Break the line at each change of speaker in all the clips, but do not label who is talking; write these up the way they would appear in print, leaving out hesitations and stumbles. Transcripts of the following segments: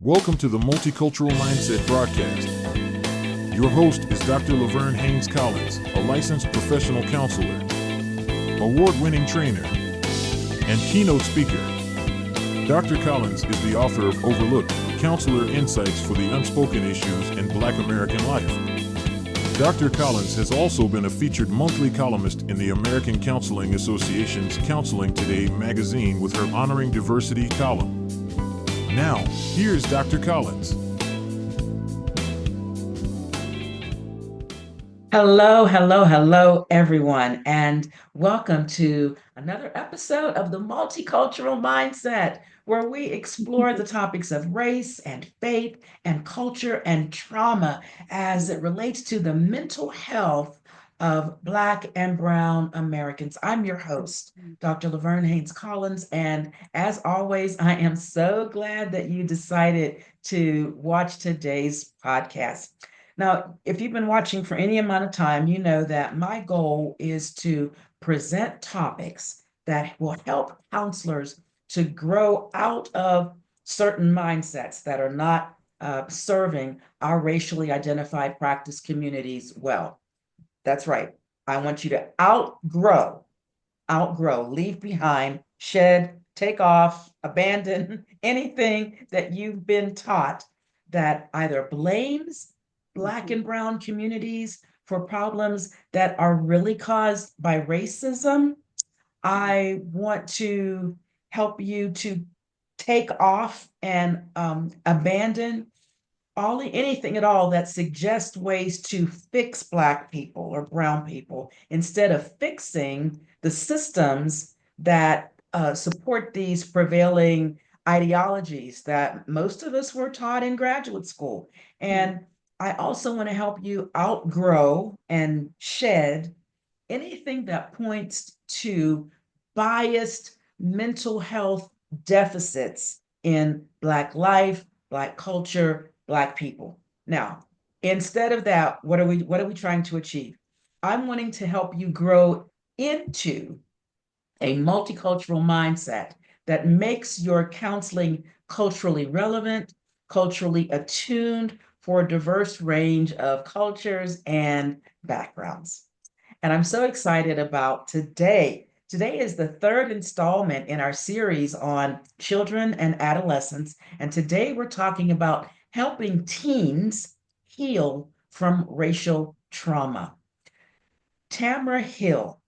Welcome to the Multicultural Mindset broadcast. Your host is Dr. Laverne Haynes Collins, a licensed professional counselor, award-winning trainer, and keynote speaker. Dr. Collins is the author of Overlooked: Counselor Insights for the Unspoken Issues in Black American Life. Dr. Collins has also been a featured monthly columnist in the American Counseling Association's Counseling Today magazine with her Honoring Diversity column. Now, here's Dr. Collins.
Hello, everyone, and welcome to another episode of the Multicultural Mindset, where we explore the topics of race and faith and culture and trauma as it relates to the mental health of Black and Brown Americans. I'm your host, Dr. Laverne Haynes Collins, and as always, I am so glad that you decided to watch today's podcast. Now, if you've been watching for any amount of time, you know that my goal is to present topics that will help counselors to grow out of certain mindsets that are not serving our racially identified practice communities well. That's right. I want you to outgrow, leave behind, shed, take off, abandon anything that you've been taught that either blames Black and Brown communities for problems that are really caused by racism. I want to help you to take off and abandon anything at all that suggests ways to fix Black people or brown people instead of fixing the systems that support these prevailing ideologies that most of us were taught in graduate school. And I also want to help you outgrow and shed anything that points to biased mental health deficits in Black life, Black culture, Black people. Now, instead of that, what are we trying to achieve? I'm wanting to help you grow into a multicultural mindset that makes your counseling culturally relevant, culturally attuned for a diverse range of cultures and backgrounds. And I'm so excited about today. Today is the third installment in our series on children and adolescents. And today we're talking about helping teens heal from racial trauma. Tamara Hill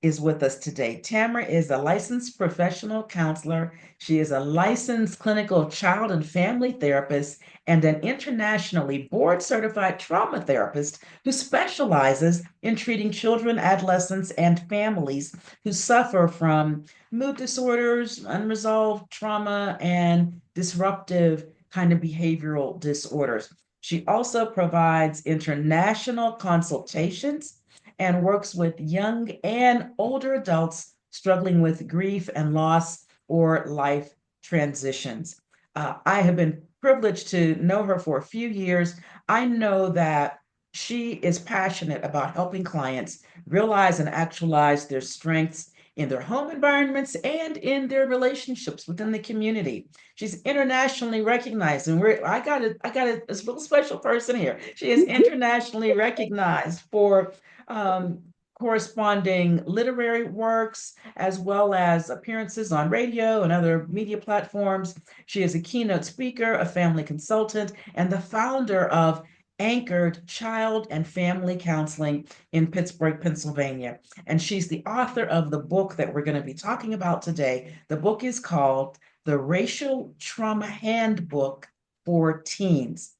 is with us today. Tamara is a licensed professional counselor. She is a licensed clinical child and family therapist and an internationally board certified trauma therapist who specializes in treating children, adolescents, and families who suffer from mood disorders, unresolved trauma, and disruptive kind of behavioral disorders. She also provides international consultations and works with young and older adults struggling with grief and loss or life transitions. I have been privileged to know her for a few years. I know that she is passionate about helping clients realize and actualize their strengths in their home environments and in their relationships within the community. She's internationally recognized, and I got a little special person here. She is internationally recognized for um, corresponding literary works, as well as appearances on radio and other media platforms. She is a keynote speaker, a family consultant, and the founder of Anchored Child and Family Counseling in Pittsburgh, Pennsylvania. And she's the author of the book that we're going to be talking about today. The book is called The Racial Trauma Handbook for Teens: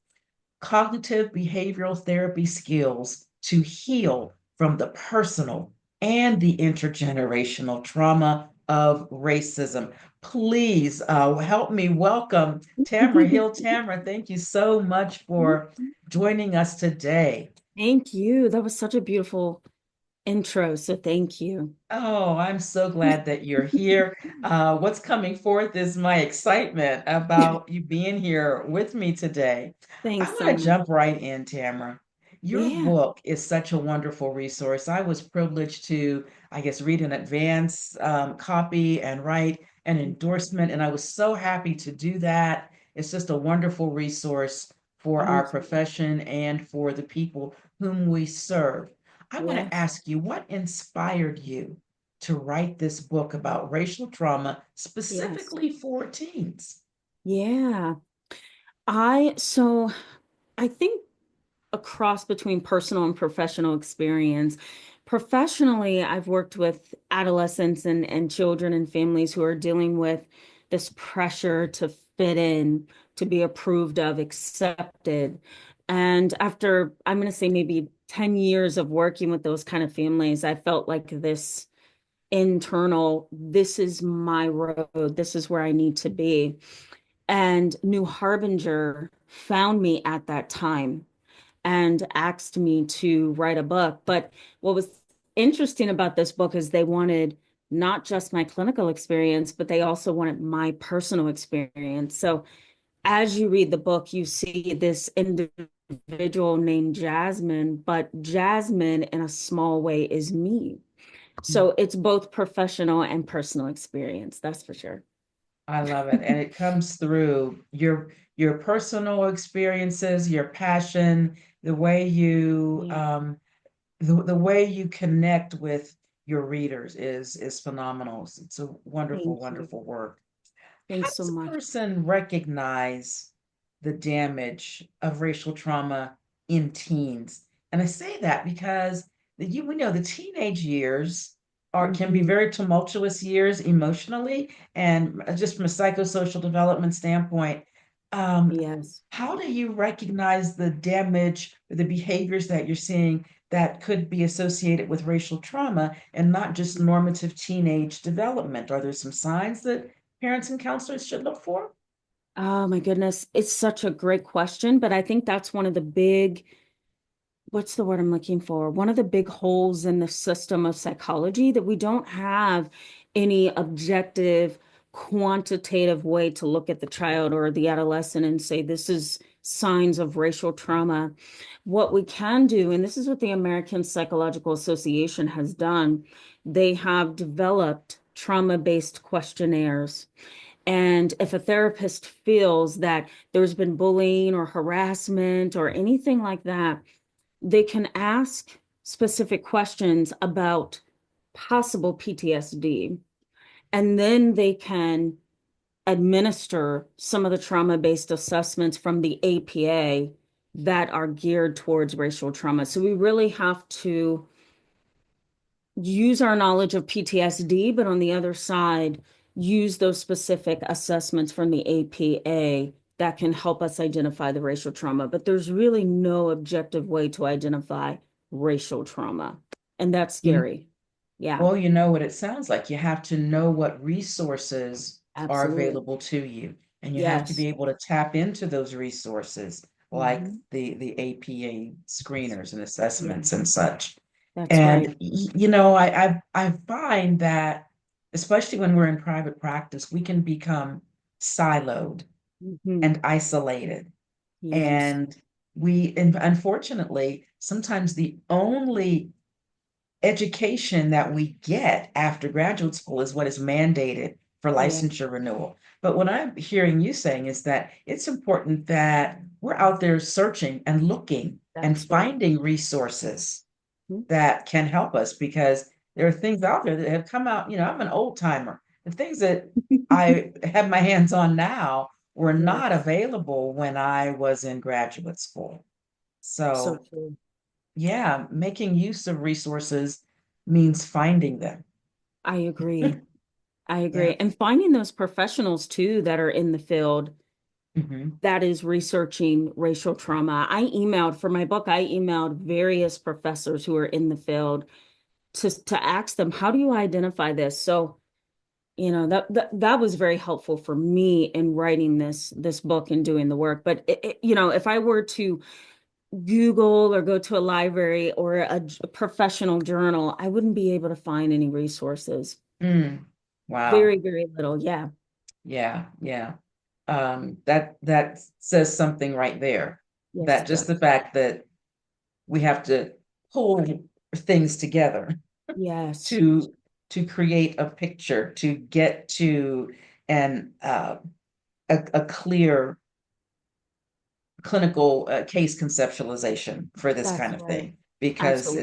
Cognitive Behavioral Therapy Skills to Heal from the Personal and the Intergenerational Trauma of Racism. Please help me welcome Tamara Hill. Tamara, thank you so much for joining us today.
Thank you. That was such a beautiful intro. So thank you.
Oh, I'm so glad that you're here. What's coming forth is my excitement about you being here with me today. I'm
Thanks so
going to
much.
jump right in, Tamara. Your
Yeah.
book is such a wonderful resource. I was privileged to, I guess, read an advance copy and write an endorsement, and I was so happy to do that. it's just a wonderful resource for our
Thank you.
profession and for the people whom we serve. I want to
Yes.
ask you, what inspired you to write this book about racial trauma
Yes.
specifically for teens?
Yeah. I think a cross between personal and professional experience. Professionally, I've worked with adolescents and children and families who are dealing with this pressure to fit in, to be approved of, accepted. And after, I'm going to say maybe 10 years of working with those kind of families, I felt like this internal, this is my road, this is where I need to be. And New Harbinger found me at that time and asked me to write a book. But what was interesting about this book is they wanted not just my clinical experience, but they also wanted my personal experience. So as you read the book, you see this individual named Jasmine, but Jasmine in a small way is me. So it's both professional and personal experience, that's for sure.
I love it. And it comes through your personal experiences, your passion, the way you
Yeah.
the way you connect with your readers is phenomenal. It's a wonderful,
Thank you.
wonderful work. How
Thanks so
does a
much.
person recognize the damage of racial trauma in teens? And I say that because we know the teenage years can be
Mhm.
very tumultuous years emotionally, and just from a psychosocial development standpoint. Um,
Yes.
how do you recognize the damage or the behaviors that you're seeing that could be associated with racial trauma and not just normative teenage development? Are there some signs that parents and counselors should look for?
Oh my goodness. It's such a great question, but I think that's one of the big, what's the word I'm looking for? One of the big holes in the system of psychology that we don't have any objective, quantitative way to look at the child or the adolescent and say, this is signs of racial trauma. What we can do, and this is what the American Psychological Association has done, they have developed trauma-based questionnaires. And if a therapist feels that there's been bullying or harassment or anything like that, they can ask specific questions about possible PTSD. And then they can administer some of the trauma-based assessments from the APA that are geared towards racial trauma. So we really have to use our knowledge of PTSD, but on the other side, use those specific assessments from the APA that can help us identify the racial trauma. But there's really no objective way to identify racial trauma. And that's
You,
scary. Yeah,
well, you know what it sounds like. You have to know what resources are
absolutely.
available to you, and you have to be
Yes.
able to tap into those resources, like
Mhm.
the APA screeners and assessments
Yes,
and such.
that's
And
right.
I find that, especially when we're in private practice, we can become siloed
Mhm.
and isolated.
Yes.
And and unfortunately, sometimes the only education that we get after graduate school is what is mandated for
Yeah,
licensure renewal. But what I'm hearing you saying is that it's important that we're out there searching and looking and
that's right.
finding resources
Mhm.
that can help us, because there are things out there that have come out. I'm an old timer. The things that I have my hands on now were not
Yes,
available when I was in graduate school.
so
So,
true.
yeah, making use of resources means finding them.
I agree. I
Yeah.
agree. And finding those professionals too that are in the field
Hmm.
that is researching racial trauma. I emailed for my book, I emailed various professors who are in the field to ask them, how do you identify this? So, that was very helpful for me in writing this book and doing the work. But if I were to Google or go to a library or a professional journal, I wouldn't be able to find any resources.
Mm. Wow.
Very, very little. Yeah.
Yeah, yeah. That says something right there.
Yes,
That
it
just the
does.
fact that we have to pull things together
Yes.
to create a picture, to get to an a clear clinical case conceptualization for this
That's
kind of
right.
thing because
Absolutely.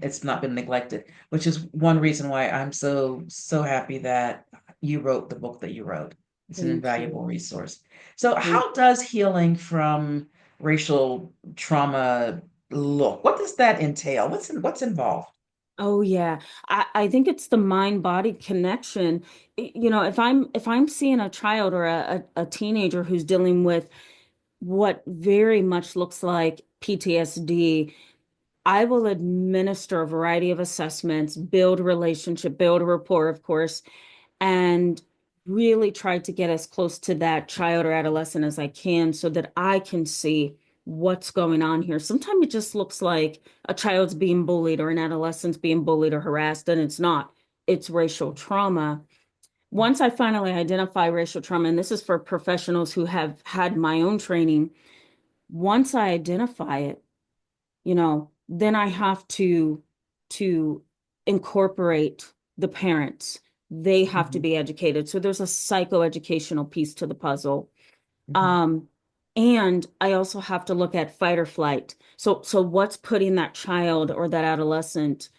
it's not been neglected, which is one reason why I'm so happy that you wrote the book that you wrote. It's an
Thank
invaluable
you.
resource. So
Thank
how does healing from racial trauma look? What does that entail? What's involved?
Oh yeah. I think it's the mind-body connection. You know, if I'm seeing a child or a teenager who's dealing with what very much looks like PTSD, I will administer a variety of assessments, build a relationship, build a rapport, of course, and really try to get as close to that child or adolescent as I can so that I can see what's going on here. Sometimes it just looks like a child's being bullied or an adolescent's being bullied or harassed, and it's not. It's racial trauma. Once I finally identify racial trauma, and this is for professionals who have had my own training, once I identify it, then I have to incorporate the parents. They have to
Mhm,
be educated. So there's a psychoeducational piece to the puzzle.
mhm,
Um, and I also have to look at fight or flight. So what's putting that child or that adolescent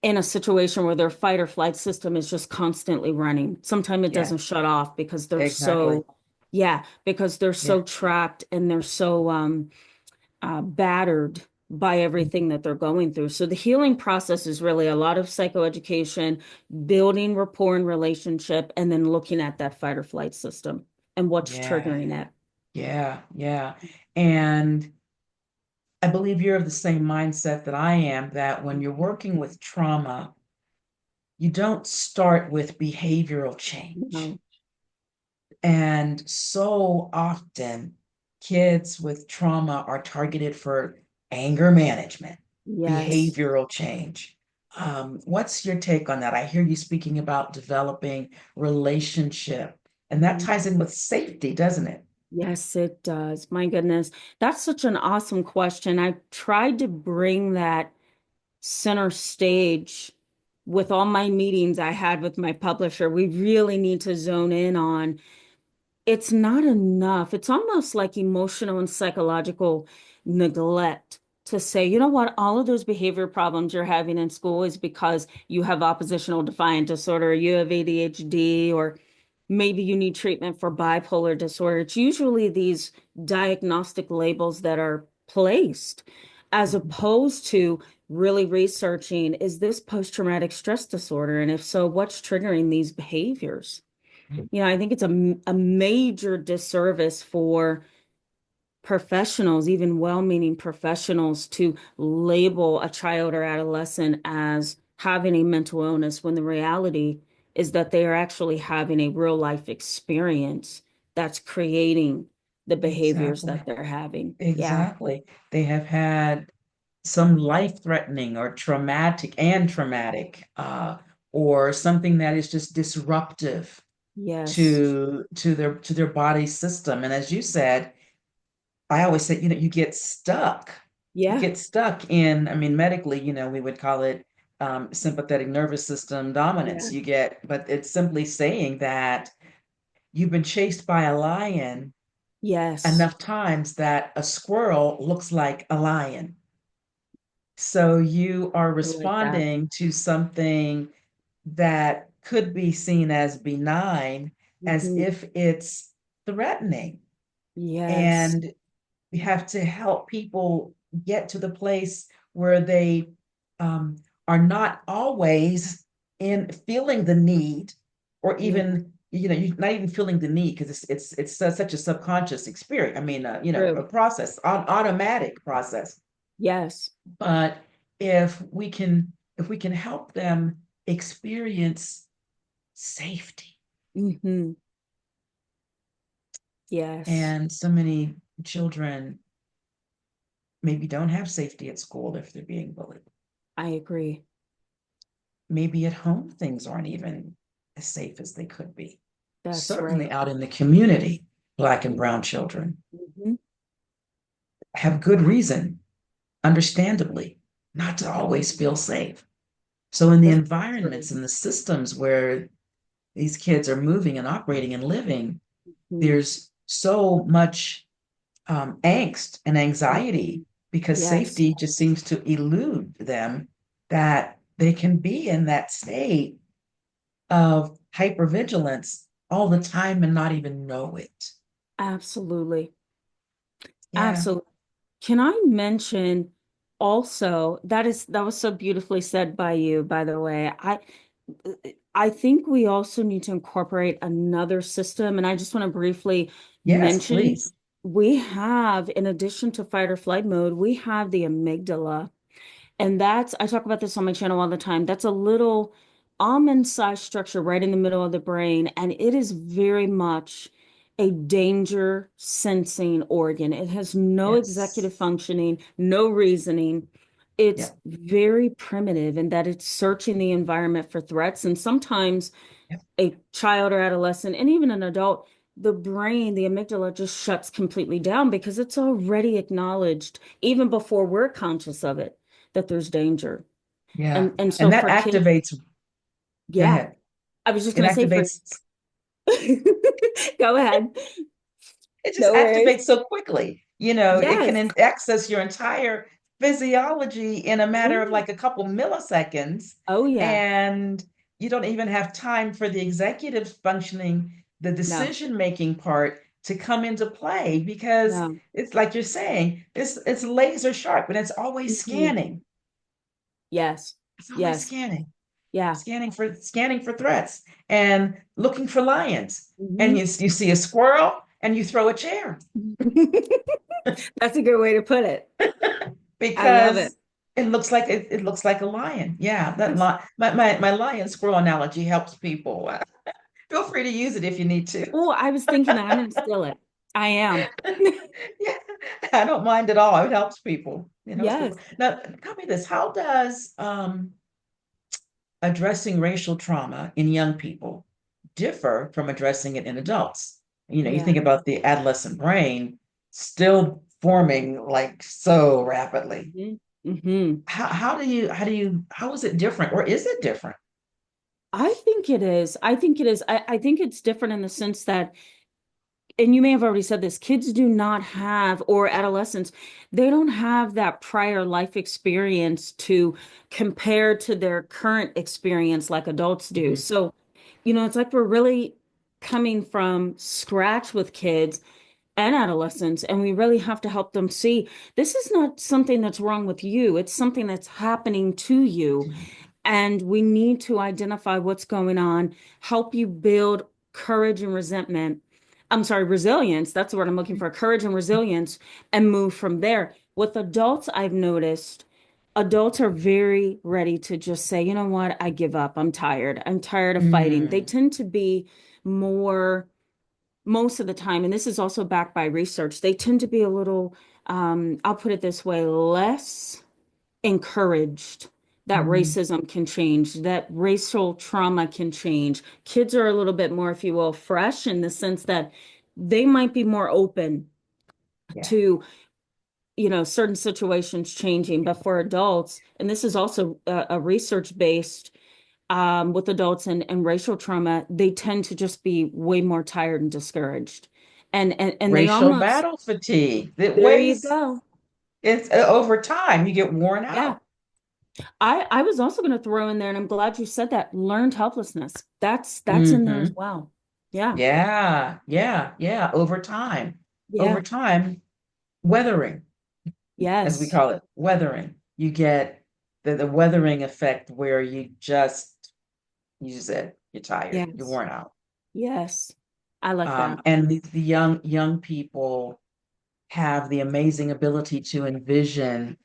in a situation where their fight or flight system is just constantly running? Sometimes it
yeah,
doesn't shut off because they're
exactly.
so, yeah, because they're
Yeah.
so trapped and they're so battered by everything that they're going through. So the healing process is really a lot of psychoeducation, building rapport and relationship, and then looking at that fight or flight system and what's
Yeah.
triggering it.
Yeah. Yeah. And I believe you're of the same mindset that I am, that when you're working with trauma, you don't start with behavioral change.
No.
And so often, kids with trauma are targeted for anger management,
Yes.
behavioral change. What's your take on that? I hear you speaking about developing relationship, and that ties in with safety, doesn't it?
Yes, it does. My goodness. That's such an awesome question. I tried to bring that center stage with all my meetings I had with my publisher. We really need to zone in on it's not enough. It's almost like emotional and psychological neglect to say, you know what, all of those behavior problems you're having in school is because you have oppositional defiant disorder, or you have ADHD, or maybe you need treatment for bipolar disorder. It's usually these diagnostic labels that are placed as
Mhm.
opposed to really researching, is this post-traumatic stress disorder? And if so, what's triggering these behaviors? I think it's a major disservice for professionals, even well-meaning professionals, to label a child or adolescent as having a mental illness when the reality is that they are actually having a real life experience that's creating the behaviors that
Exactly.
they're having. Yeah.
Exactly. They have had some life-threatening or traumatic, or something that is just disruptive
Yes.
to their body system. And as you said, I always say, you get stuck. You
Yeah.
get stuck in, I mean, medically, we would call it sympathetic nervous system dominance.
Yeah.
But it's simply saying that you've been chased by a lion
Yes.
enough times that a squirrel looks like a lion. So you are
I like that.
responding to something that could be seen as benign, as
Mhm.
if it's threatening.
Yes.
And we have to help people get to the place where they um, are not always in feeling the need, or
Yeah.
even you're not even feeling the need, because it's such a subconscious experience. I mean, a
True.
process, automatic process.
Yes.
But if we can help them experience safety.
Hmm. Yes.
And so many children maybe don't have safety at school if they're being bullied.
I agree.
Maybe at home things aren't even as safe as they could be.
That's
Certainly
right.
out in the community, Black and brown children
Mhm.
have good reason, understandably, not to always feel safe. So in the
That's
environments
true.
and the systems where these kids are moving and operating and living,
Mhm.
there's so much angst and anxiety because
Yes,
safety just seems to elude them, that they can be in that state of hypervigilance all the time and not even know it.
absolutely.
Yeah.
Absolutely. Can I mention also that was so beautifully said by you, by the way. I think we also need to incorporate another system, and I just want to briefly
Yes,
mention
please.
we have, in addition to fight or flight mode, we have the amygdala. And I talk about this on my channel all the time. That's a little almond-sized structure right in the middle of the brain, and it is very much a danger sensing organ. It has no
Yes.
executive functioning, no reasoning. It's
Yep.
very primitive in that it's searching the environment for threats. And sometimes
Yep.
a child or adolescent, and even an adult, the brain, the amygdala just shuts completely down because it's already acknowledged, even before we're conscious of it, that there's danger.
Yeah.
And
And
so
that
for kids,
activates, go
yeah,
ahead.
I was just
It
going to say for,
activates,
go ahead.
it just
No worries.
activates so quickly. It can
Yes.
access your entire physiology in a matter of
Yeah.
like a couple milliseconds.
Oh, yeah.
And you don't even have time for the executive functioning, the
No,
decision-making part to come into play because
no.
it's like you're saying, it's laser sharp and it's always
Mhm.
scanning.
Yes.
It's always
Yes.
scanning.
Yeah.
Scanning for threats and looking for lions. And
Mhm.
you see a squirrel and you throw a chair
That's a good way to put it. I love it.
because it looks like a lion. Yeah, that my lion squirrel analogy helps people. Feel free to use it if you need to.
Oh, I was thinking that I'm going to steal it. I am.
Yeah, I don't mind at all. It helps people. It helps
Yes.
people. Now, tell me this: how does addressing racial trauma in young people differ from addressing it in adults? You
Yeah.
think about the adolescent brain still forming like so rapidly.
Hmm. Hmm.
How is it different or is it different?
I think it is. I think it is. I think it's different in the sense that, and you may have already said this, kids do not have, or adolescents, they don't have that prior life experience to compare to their current experience like adults do.
Mhm.
So, it's like we're really coming from scratch with kids and adolescents, and we really have to help them see this is not something that's wrong with you. It's something that's happening to you. And we need to identify what's going on, help you build courage and resentment. I'm sorry, resilience. That's the word I'm looking for, courage and resilience, and move from there. With adults, I've noticed adults are very ready to just say, you know what, I give up. I'm tired. I'm tired of fighting. They
Mm,
tend to be more, most of the time, and this is also backed by research, they tend to be a little, I'll put it this way, less encouraged that
mhm.
racism can change, that racial trauma can change. Kids are a little bit more, if you will, fresh in the sense that they might be more open
Yeah.
to, certain situations changing. But for adults, and this is also a research based with adults and racial trauma, they tend to just be way more tired and discouraged. And they
Racial
almost,
battle fatigue that
there you
weighs,
go.
it's over time, you get worn
Yeah.
out.
I was also going to throw in there, and I'm glad you said that, learned helplessness. That's in there as
Hmm.
well. Yeah.
Yeah, yeah, yeah. Over
Yeah.
time, weathering, as we
Yes.
call it, weathering. You get the weathering effect where you said you're tired, you're
Yes.
worn out.
Yes. I like that.
And the young people have the amazing ability to envision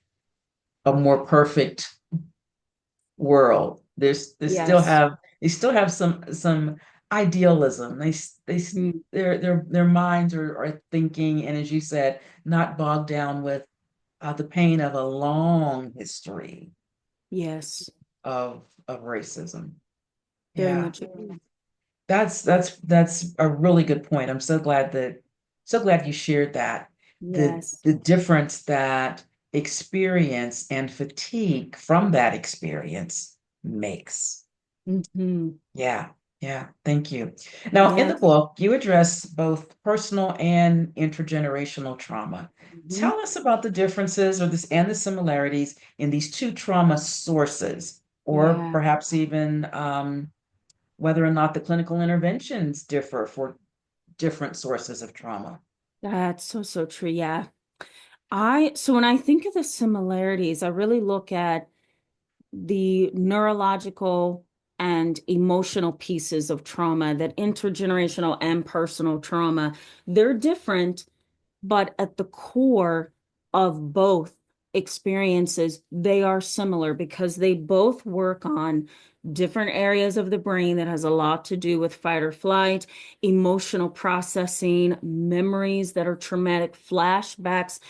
a more perfect world.
Yes.
They still have some idealism.
Mhm.
Their minds are thinking, and as you said, not bogged down with the pain of a long history
Yes.
of racism.
Very
Yeah,
much agree.
that's a really good point. I'm so glad you shared that.
Yes.
The difference that experience and fatigue from that experience makes.
Hmm.
Yeah. Yeah, thank you. Now, in the
Yes.
book, you address both personal and intergenerational trauma.
Mhm.
Tell us about the differences or this and the similarities in these two trauma sources, or
Yeah,
perhaps even whether or not the clinical interventions differ for different sources of trauma.
that's so, so true. Yeah. So when I think of the similarities, I really look at the neurological and emotional pieces of trauma, that intergenerational and personal trauma. They're different, but at the core of both experiences, they are similar because they both work on different areas of the brain that has a lot to do with fight or flight, emotional processing, memories that are traumatic, flashbacks,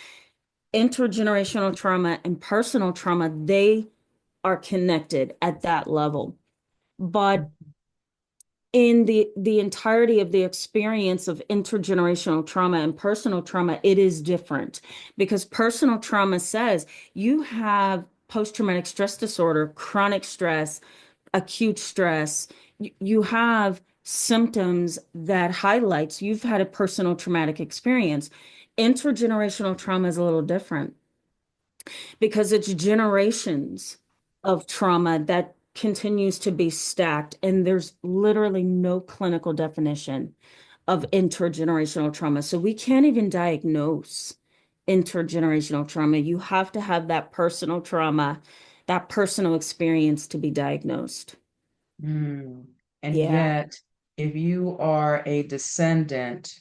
intergenerational trauma and personal trauma. They are connected at that level. But in the entirety of the experience of intergenerational trauma and personal trauma, it is different because personal trauma says you have post-traumatic stress disorder, chronic stress, acute stress. You have symptoms that highlights you've had a personal traumatic experience. Intergenerational trauma is a little different because it's generations of trauma that continues to be stacked. And there's literally no clinical definition of intergenerational trauma. So we can't even diagnose intergenerational trauma. You have to have that personal trauma, that personal experience to be diagnosed.
Mm. And
Yeah.
yet, if you are a descendant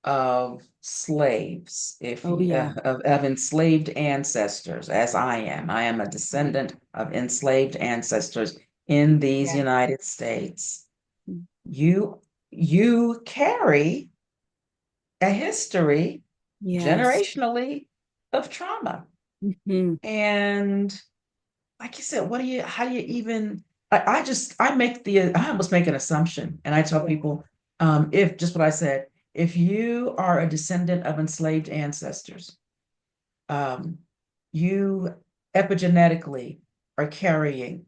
of slaves, if
Oh,
you,
yeah.
of enslaved ancestors, as I am a descendant of enslaved ancestors in these
Yeah.
United States. You you carry a history
Yes.
generationally of trauma.
Mhm.
And like you said, how do you even, I almost make an assumption. And I tell
Yeah.
people, if just what I said, if you are a descendant of enslaved ancestors, um, you epigenetically are carrying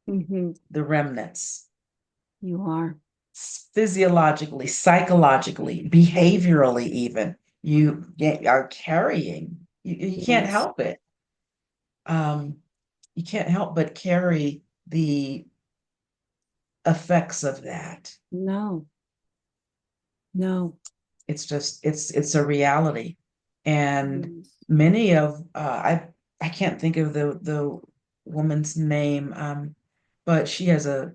Mhm.
the remnants
You are.
physiologically, psychologically, behaviorally, even. Are carrying, you can't
Yes.
help it. Um, you can't help but carry the effects of that.
No, no.
It's just it's a reality. And
Yes.
many of I can't think of the woman's name, but she has a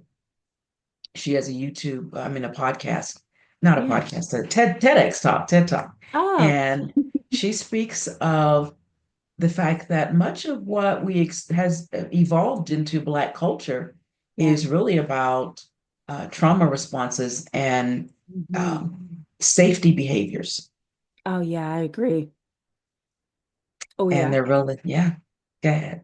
YouTube, I mean a podcast, not a
Yeah.
podcast, a TEDx talk, TED Talk.
Oh,
And she speaks of the fact that much of what has evolved into Black culture
yeah.
is really about trauma responses and
Mhm.
safety behaviors.
Oh, yeah, I agree. Oh,
And
yeah.
they're really, yeah, go ahead.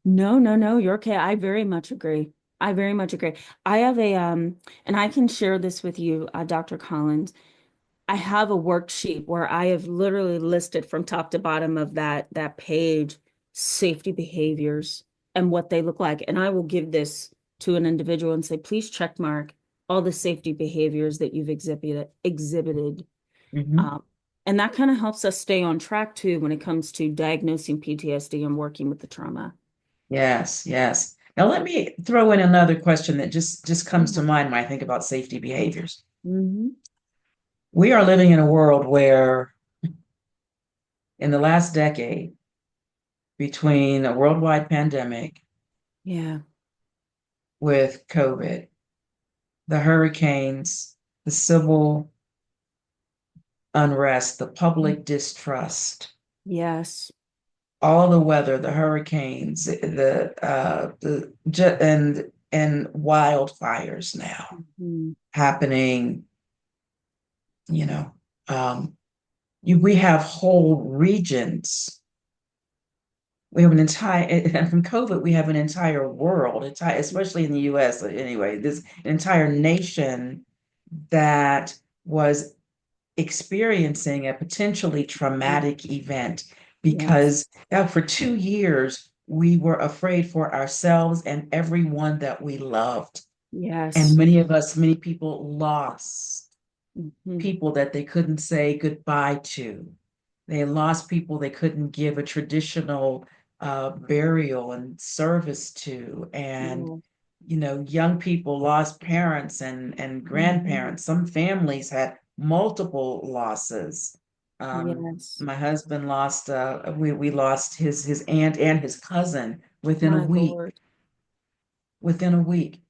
No, no, no, you're okay. I very much agree. I very much agree. I have and I can share this with you, Dr. Collins. I have a worksheet where I have literally listed from top to bottom of that page safety behaviors and what they look like. And I will give this to an individual and say, please check mark all the safety behaviors that you've exhibited.
Mhm.
Um, and that kind of helps us stay on track too when it comes to diagnosing PTSD and working with the trauma.
Yes, yes. Now let me throw in another question that just comes to
Yeah.
mind when I think about safety behaviors.
Hmm.
We are living in a world where in the last decade, between a worldwide pandemic
Yeah.
with COVID, the hurricanes, the civil unrest, the public distrust,
Yes.
all the weather, the hurricanes, and wildfires now
Mhm.
happening, you know, um, we have whole regions. We have an entire, and from COVID, we have an entire world, especially in the US anyway, this entire nation that was experiencing a potentially traumatic event
Yes.
because for 2 years we were afraid for ourselves and everyone that we loved. And
Yes.
many people lost
Mhm.
people that they couldn't say goodbye to. They lost people they couldn't give a traditional burial and service to. And,
Yeah.
young people lost parents and
Mhm.
grandparents. Some families had multiple losses.
Yes.
My husband lost, we lost his aunt and his cousin
My Lord.
within a week.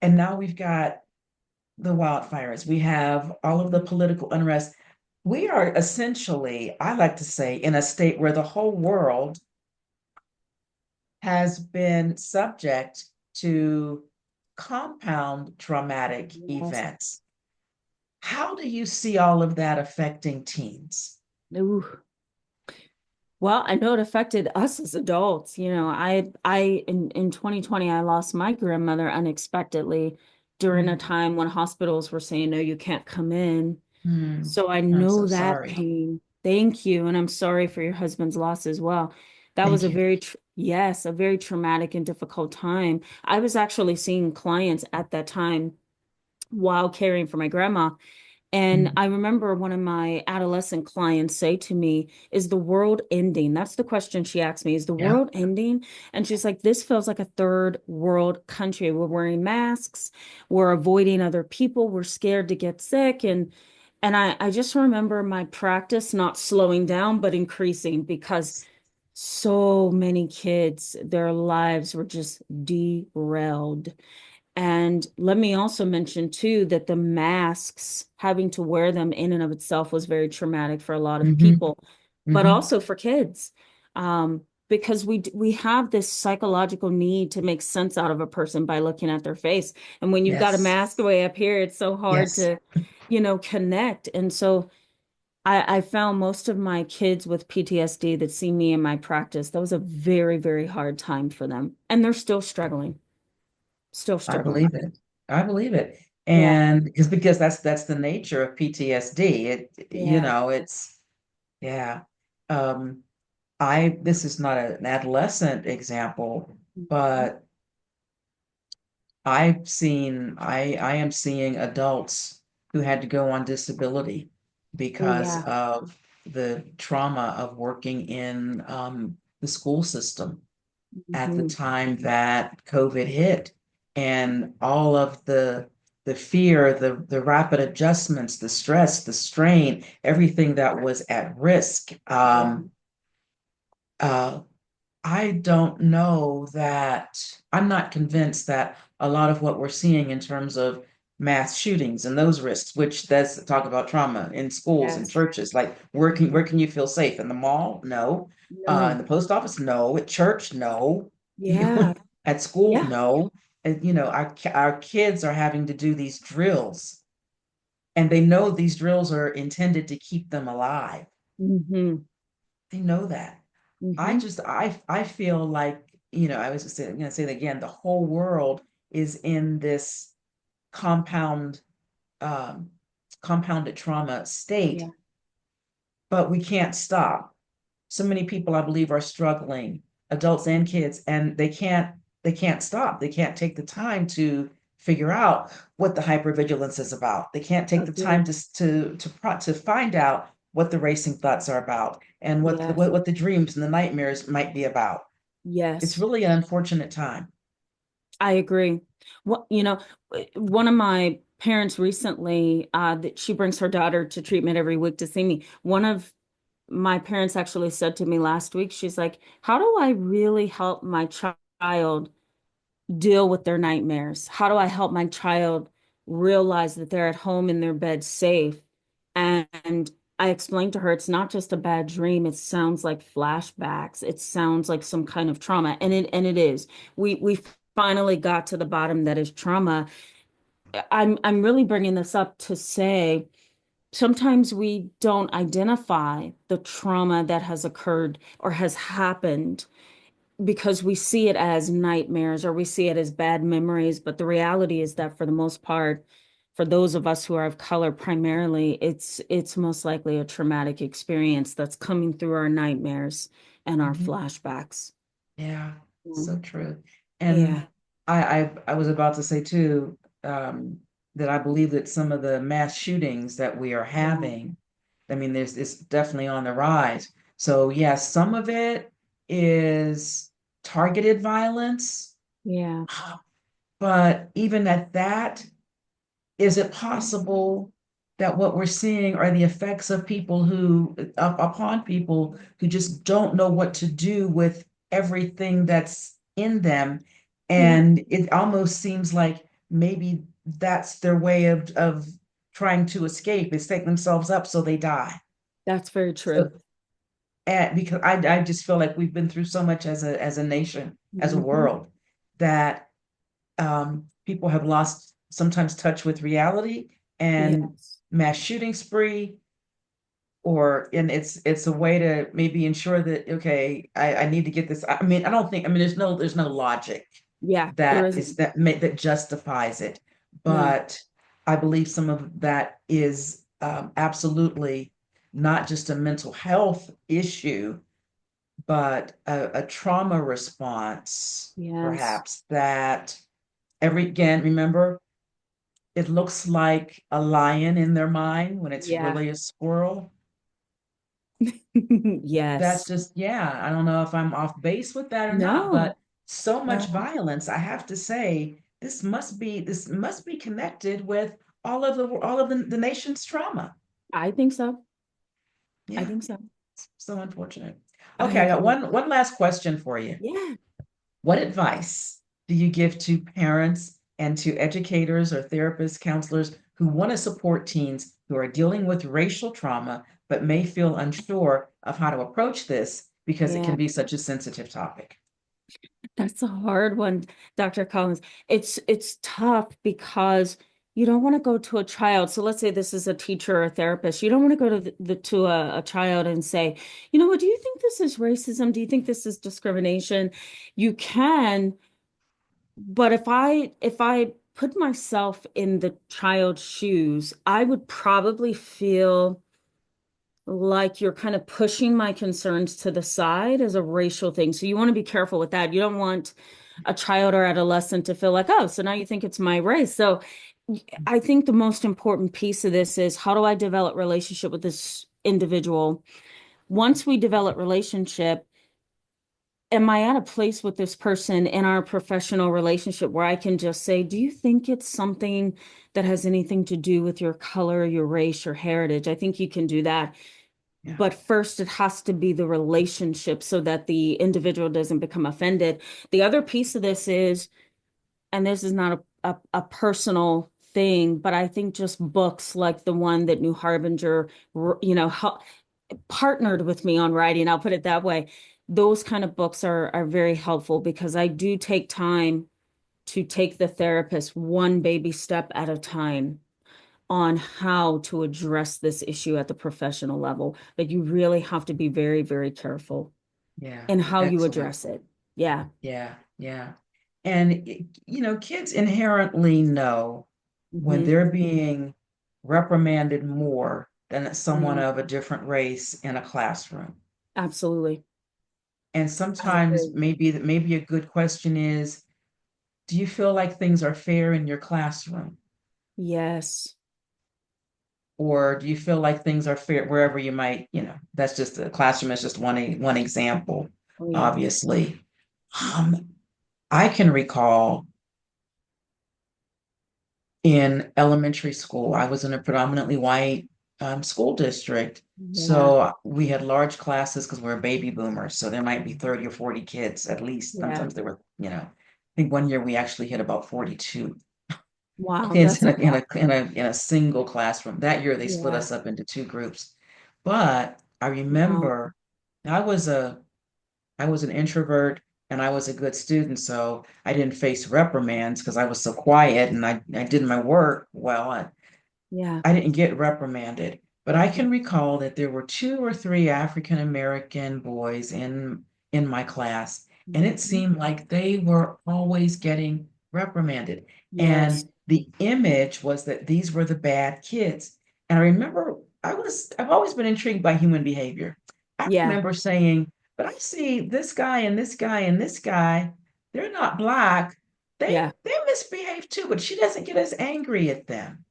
And now we've got the wildfires. We have all of the political unrest. We are essentially, I like to say, in a state where the whole world has been subject to compound traumatic
Yes.
events. How do you see all of that affecting teens?
Ooh. Well, I know it affected us as adults. In 2020, I lost my grandmother unexpectedly during a
Mm,
time when hospitals were saying, no, you can't come in.
mm.
So I
I'm so
know that
sorry.
pain. Thank you. And I'm sorry for your husband's loss as well. That was
Thank you.
yes, a very traumatic and difficult time. I was actually seeing clients at that time while caring for my grandma. And
Mm,
I remember one of my adolescent clients say to me, is the world ending? That's the question she asked me, is the
yeah.
world ending? And she's like, this feels like a third world country. We're wearing masks, we're avoiding other people, we're scared to get sick. And I just remember my practice not slowing down, but increasing because so many kids, their lives were just derailed. And let me also mention too that the masks, having to wear them in and of itself was very traumatic for a lot of
Hmm.
people, but
Hmm.
also for kids. Because we have this psychological need to make sense out of a person by looking at their face. And when you've got a
Yes.
mask way up here, it's so hard
Yes.
to, connect. And so I found most of my kids with PTSD that see me in my practice, that was a very, very hard time for them. And they're still struggling, still
I
struggling.
believe it. I believe it.
Yeah.
And because that's the nature of PTSD.
Yeah.
It's yeah. Um, this is not an adolescent example,
Mhm.
but I am seeing adults who had to go on disability
Oh,
because
yeah.
of the trauma of working in the school system at the
Mhm.
time that COVID hit, and all of the fear, the rapid adjustments, the stress, the strain, everything that was at risk.
Yeah.
Uh, I don't know that I'm not convinced that a lot of what we're seeing in terms of mass shootings and those risks, which that's talk about trauma in schools and
Yes.
churches, like where can you feel safe? In the mall? No. In
No.
the post office? No. At church? No.
Yeah.
At school?
Yeah.
No. And our kids are having to do these drills, and they know these drills are intended to keep them alive.
Hmm.
They know that.
Hmm.
I feel like, I was gonna say that again, the whole world is in this compound um compounded trauma
Yeah.
state, but we can't stop. So many people, I believe, are struggling, adults and kids, and they can't stop. They can't take the time to figure out what the hypervigilance is about. They can't take the time
Agree.
to find out what the racing thoughts are about and
Yes.
what the dreams and the nightmares might be about. It's
Yes.
really an unfortunate time.
I agree. One of my parents recently, that she brings her daughter to treatment every week to see me. One of my parents actually said to me last week, she's like, how do I really help my child deal with their nightmares? How do I help my child realize that they're at home in their bed safe? And I explained to her it's not just a bad dream. It sounds like flashbacks. It sounds like some kind of trauma. And it is. We finally got to the bottom that is trauma. I'm really bringing this up to say sometimes we don't identify the trauma that has occurred or has happened because we see it as nightmares or we see it as bad memories. But the reality is that for the most part, for those of us who are of color primarily, it's most likely a traumatic experience that's coming through our nightmares and our
Mhm.
flashbacks.
Yeah, so
Mm.
true. And
Yeah.
I was about to say too, that I believe that some of the mass shootings that we are
Yeah.
having, I mean, it's definitely on the rise. So yes, some of it is targeted violence,
Yeah.
but even at that, is it possible that what we're seeing are the effects of people who, upon people who just don't know what to do with everything that's in them?
Yeah.
And it almost seems like maybe that's their way of trying to escape, is take themselves up so they die.
That's very
So,
true.
and because I just feel like we've been through so much as a nation, as a
Mhm.
world, that people have lost sometimes touch with reality, and
Yes.
mass shooting spree, or and it's a way to maybe ensure that, okay, I need to get this. I mean, I don't think, I mean, there's no logic
Yeah, there
that
isn't.
is that justifies it,
No.
but I believe some of that is absolutely not just a mental health issue, but a trauma response,
Yes.
perhaps, that again, remember, it looks like a lion in their mind when it's
Yeah.
really a squirrel. That's
Yes.
just, yeah, I don't know if I'm off base with that or not,
No.
but so much
No.
violence, I have to say, this must be connected with all of the nation's trauma.
I think so. I
Yeah,
think so.
so unfortunate.
I
Okay, I got
agree.
one last question for you.
Yeah.
What advice do you give to parents and to educators or therapists, counselors who want to support teens who are dealing with racial trauma but may feel unsure of how to approach this because it
Yeah.
can be such a sensitive topic?
That's a hard one, Dr. Collins. It's tough because you don't want to go to a child. So let's say this is a teacher or a therapist. You don't want to go to a child and say, you know what, do you think this is racism? Do you think this is discrimination? You can, but if I put myself in the child's shoes, I would probably feel like you're kind of pushing my concerns to the side as a racial thing. So you want to be careful with that. You don't want a child or adolescent to feel like, oh, so now you think it's my race. So I think the most important piece of this is, how do I develop relationship with this individual? Once we develop relationship, am I at a place with this person in our professional relationship where I can just say, do you think it's something that has anything to do with your color, your race, your heritage? I think you can do that.
Yeah.
But first, it has to be the relationship so that the individual doesn't become offended. The other piece of this is, and this is not a personal thing, but I think just books like the one that New Harbinger, partnered with me on writing, I'll put it that way. Those kind of books are very helpful because I do take time to take the therapist one baby step at a time on how to address this issue at the professional level. But you really have to be very, very careful
Yeah,
in how you
excellent.
address it. Yeah.
Yeah, yeah. And kids inherently know when
Hmm.
they're being reprimanded more than someone
Yeah,
of a different race in a classroom.
absolutely.
And
I
sometimes
agree.
maybe a good question is, do you feel like things are fair in your classroom?
Yes.
Or do you feel like things are fair wherever you might, that's just the classroom is just one example,
Oh, yeah.
obviously. I can recall in elementary school, I was in a predominantly white school district.
Yeah.
So we had large classes because we're baby boomers. So there might be 30 or 40 kids at least.
Yeah.
Sometimes there were, I think one year we actually hit about 42
Wow,
kids
that's
in
a
a in
lot.
a in a in a single classroom. That year they split
Yeah.
us up into two groups. But I
Wow.
remember I was a I was an introvert and I was a good student, so I didn't face reprimands because I was so quiet and I did my work well.
Yeah.
I didn't get reprimanded, but I can recall that there were two or three African American boys in my class, and it
Mhm.
seemed like they were always getting reprimanded.
Yes.
And the image was that these were the bad kids. And I remember I've always been intrigued by human behavior. I
Yeah.
remember saying, but I see this guy and this guy and this guy, they're not black.
Yeah.
they misbehave too, but she doesn't get as angry at them.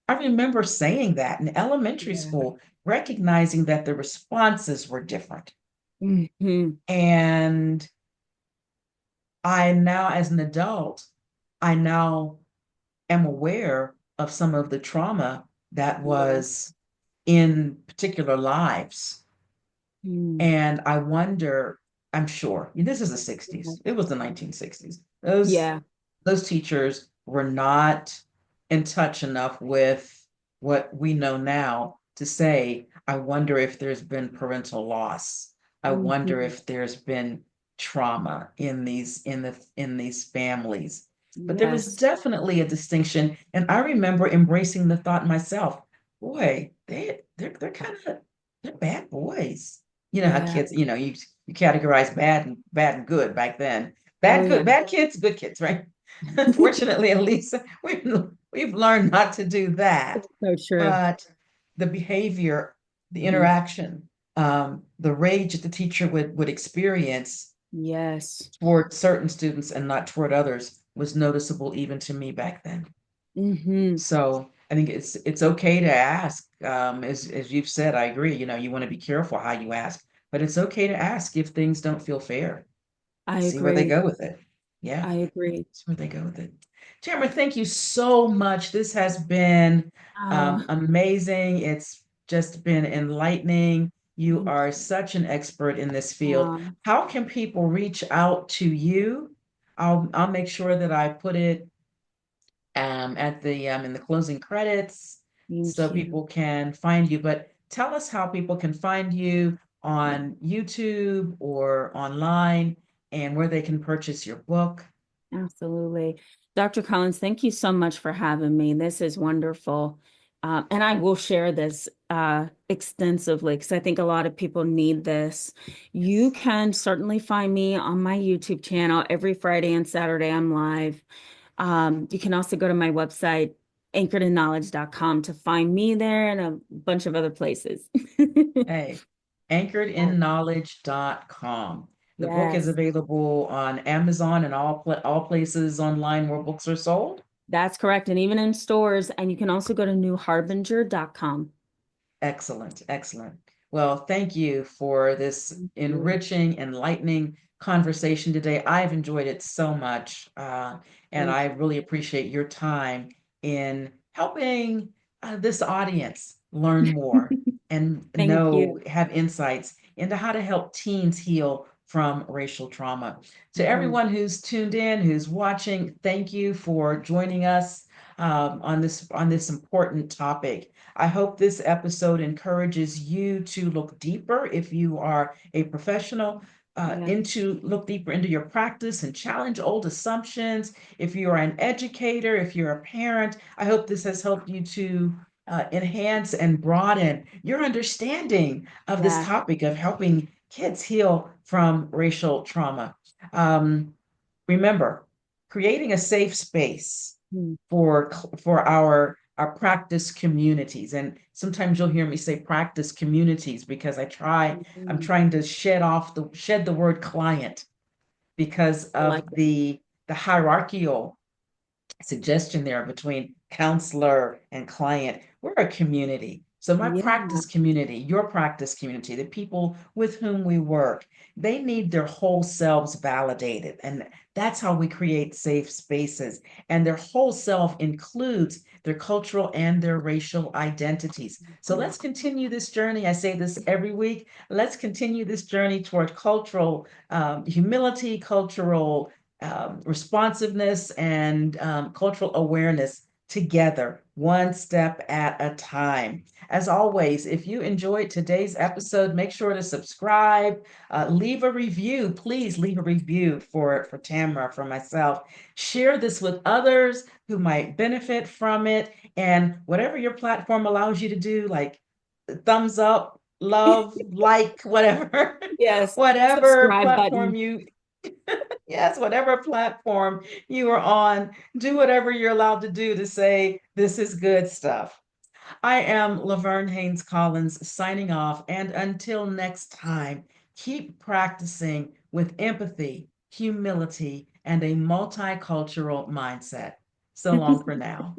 I remember saying that in elementary
Yeah.
school, recognizing that the responses were different.
Hmm.
And I now, as an adult, I now am aware of some of the trauma that
Yeah.
was in particular lives.
Mm.
And I wonder, I'm sure, this is the 60s. It was the 1960s.
Yeah.
Those teachers were not in touch enough with what we know now to say, I wonder if there's been parental loss. I wonder
Hmm.
if there's been trauma in these families. But there was
Yes.
definitely a distinction. And I remember embracing the thought myself, boy, they're kind of they're bad boys. You know how
Yeah.
kids, you categorize bad and good back then.
Oh,
Bad,
yeah.
good, bad kids, good kids, right? Unfortunately, at least we've learned not to do that.
So true.
But the behavior, the
Mhm.
interaction, the rage that the teacher would experience
Yes.
toward certain students and not toward others was noticeable even to me back then.
Hmm.
So I think it's okay to ask. As you've said, I agree. You want to be careful how you ask, but it's okay to ask if things don't feel fair.
I
See where they
agree.
go with it. Yeah,
I agree.
see where they go with it. Tamara, thank you so much. This has been
Oh,
amazing. It's just been enlightening. You
thank
are
you.
such an expert in this field.
Oh,
How can people reach out to you? I'll make sure that I put it at the in the closing credits so
thank you.
people can find you. But tell us how people can find you
Yeah,
on YouTube or online and where they can purchase your book.
absolutely. Dr. Collins, thank you so much for having me. This is wonderful. And I will share this extensively because I think a lot of people need this. You
Yes.
can certainly find me on my YouTube channel every Friday and Saturday. I'm live. You can also go to my website, anchoredinKnowledge.com, to find me there and a bunch of other places.
Hey,
Yeah.
anchoredinKnowledge.com. The book is
Yes,
available on Amazon and all places online where books are sold.
that's correct. And even in stores. And you can also go to newharbinger.com.
Excellent, excellent. Well, thank you for this
Thank you.
enriching, enlightening conversation today. I've enjoyed it so much, and
Thank
I
you.
really appreciate your time in helping this audience learn more and
Thank you.
have insights into how to help teens heal from racial trauma. To
Mhm.
everyone who's tuned in, who's watching, thank you for joining us on this important topic. I hope this episode encourages you to look deeper if you are a professional.
Yeah.
Into look deeper into your practice and challenge old assumptions. If you are an educator, if you're a parent, I hope this has helped you to enhance and broaden your understanding of this
Yeah.
topic of helping kids heal from racial trauma. Um, Remember, creating a safe space
Mm.
for our practice communities. And sometimes you'll hear me say practice communities because I'm
Mhm.
trying to shed the word client because
I like
of
it.
the hierarchical suggestion there between counselor and client. We're a community. So my
Yeah.
practice community, your practice community, the people with whom we work, they need their whole selves validated. And that's how we create safe spaces. And their whole self includes their cultural and their racial identities. So
Mhm.
let's continue this journey. I say this every week. Let's continue this journey toward cultural humility, cultural responsiveness and cultural awareness together, one step at a time. As always, if you enjoyed today's episode, make sure to subscribe, leave a review. Please leave a review for Tamara, for myself. Share this with others who might benefit from it. And whatever your platform allows you to do, like thumbs up, love, like, whatever,
Yes.
whatever
Subscribe
platform
button.
you yes, whatever platform you are on, do whatever you're allowed to do to say this is good stuff. I am Laverne Haynes Collins signing off, and until next time, keep practicing with empathy, humility, and a multicultural mindset. So long for now.